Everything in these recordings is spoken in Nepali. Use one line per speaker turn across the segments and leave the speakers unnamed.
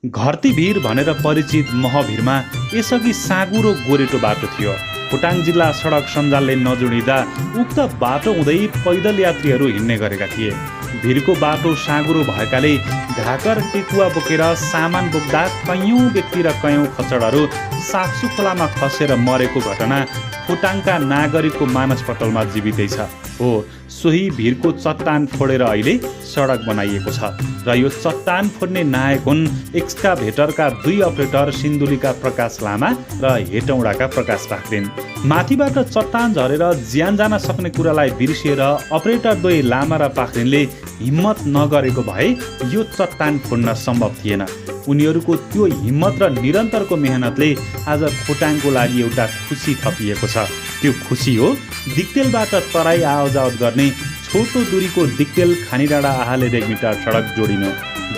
घर्ती भिर भनेर परिचित महभिरमा यसअघि साँगुरो गोरेटो बाटो थियो। खोटाङ जिल्ला सडक सञ्जालले नजोडिँदा उक्त बाटो हुँदै पैदल यात्रीहरू हिँड्ने गरेका थिए। भिरको बाटो साँगुरो भएकाले घाकर टेकुवा बोकेर सामान बोक्दा कैयौँ व्यक्ति र कैयौँ खच्चडहरू साक्सु खोलामा खसेर मरेको घटना खोटाङका नागरिकको मानसपटलमा जीवितै छ। हो, सोही भिरको चट्टान फोडेर अहिले सडक बनाइएको छ र यो चट्टान फोड्ने नायक हुन् एक्सकाभेटरका दुई अपरेटर सिन्धुलीका प्रकाश लामा र हेटौँडाका प्रकाश पाख्रिन। माथिबाट चट्टान झरेर ज्यान जान सक्ने कुरालाई बिर्सिएर अपरेटर दुई लामा र पाख्रिनले हिम्मत नगरेको भए यो चट्टान फोड्न सम्भव थिएन। उनीहरूको त्यो हिम्मत र निरन्तरको मेहनतले आज खोटाङको लागि एउटा खुसी थपिएको छ। त्यो खुसी हो दिक्तेलबाट तराई आवजावत गर्ने छोटो दूरीको दिक्तेल खानीडाँडा आहाले रेग्मिटार सडक जोडिनु।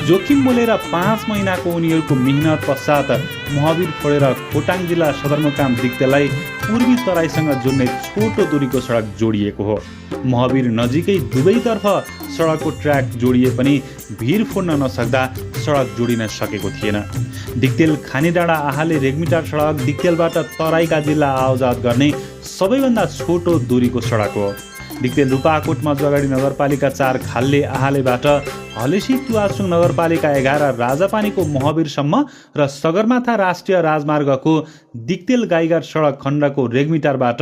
जोखिम मोलेर 5 महिनाको उनीहरूको मेहनत पश्चात महवीर फोडेर खोटाङ जिल्ला सदरमुकाम दिक्तेललाई पूर्वी तराईसँग जोड्ने छोटो दूरीको सडक जोडिएको हो। महवीर नजिकै दुवैतर्फ सडकको ट्र्याक जोडिए पनि भिर फोड्न नसक्दा सडक जोडिन सकेको थिएन। दिक्तेल खानीडाँडा आहाले रेग्मिटार सडक दिक्तेलबाट तराईका जिल्ला आवजावत गर्ने सबैभन्दा छोटो दूरीको सडक हो। दिक्तेल रूपाकोट मजगढी नगरपालिका 4 खाल्ले आहालेबाट हलेसी तुवासुङ नगरपालिका 11 राजापानीको महवीरसम्म र सगरमाथा राष्ट्रिय राजमार्गको दिक्तेल गाईघाट सडक खण्डको रेग्मिटारबाट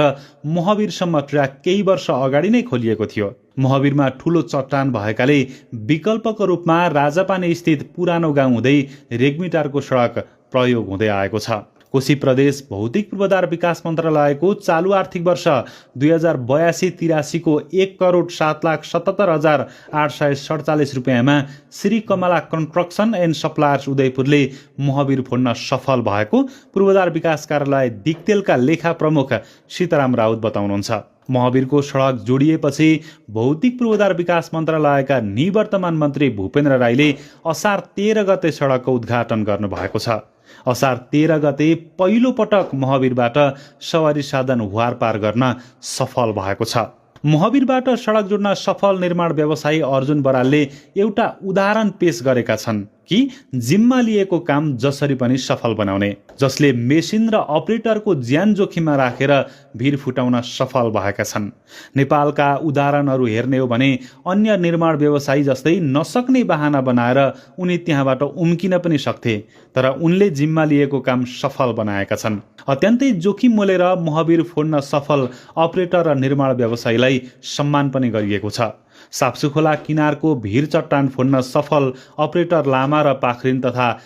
महवीरसम्म ट्र्याक केही वर्ष अगाडि नै खोलिएको थियो। महवीरमा ठूलो चट्टान भएकाले विकल्पको रूपमा राजापानी स्थित पुरानो गाउँ हुँदै रेग्मिटारको सडक प्रयोग हुँदै आएको छ। कोशी प्रदेश भौतिक पूर्वाधार विकास मन्त्रालयको चालु आर्थिक वर्ष 2082-83 को 1,07,77,847 रुपियाँमा Shri Kamala construction and suppliers उदयपुरले महवीर फोड्न सफल भएको पूर्वाधार विकास कार्यालय दिक्तेलका लेखा प्रमुख सीताराम राउत बताउनुहुन्छ। महवीरको सडक जोडिएपछि भौतिक पूर्वाधार विकास मन्त्रालयका निवर्तमान मन्त्री भूपेन्द्र राईले असार 13 गते सडकको उद्घाटन गर्नुभएको छ। असार 13 गते पहिलो पटक महवीरबाट सवारी साधन हुवार पार गर्न सफल भएको छ। महवीरबाट सडक जोड्न सफल निर्माण व्यवसायी अर्जुन बरालले एउटा उदाहरण पेश गरेका छन् कि जिम्मा लिएको काम जसरी पनि सफल बनाउने, जसले मेसिन र अपरेटरको ज्यान जोखिममा राखेर भिर फुटाउन सफल भएका छन्। नेपालका उदाहरणहरू हेर्ने हो भने अन्य निर्माण व्यवसायी जस्तै नसक्ने बहाना बनाएर उनी त्यहाँबाट उम्किन पनि सक्थे, तर उनले जिम्मा लिएको काम सफल बनाएका छन्। अत्यन्तै जोखिम मोलेर महवीर फोड्न सफल अपरेटर र निर्माण व्यवसायीलाई सम्मान पनि गरिएको छ। साप्सु खोला किनारको भिर चट्टान फोड्न सफल अपरेटर लामा र पाख्रिन तथा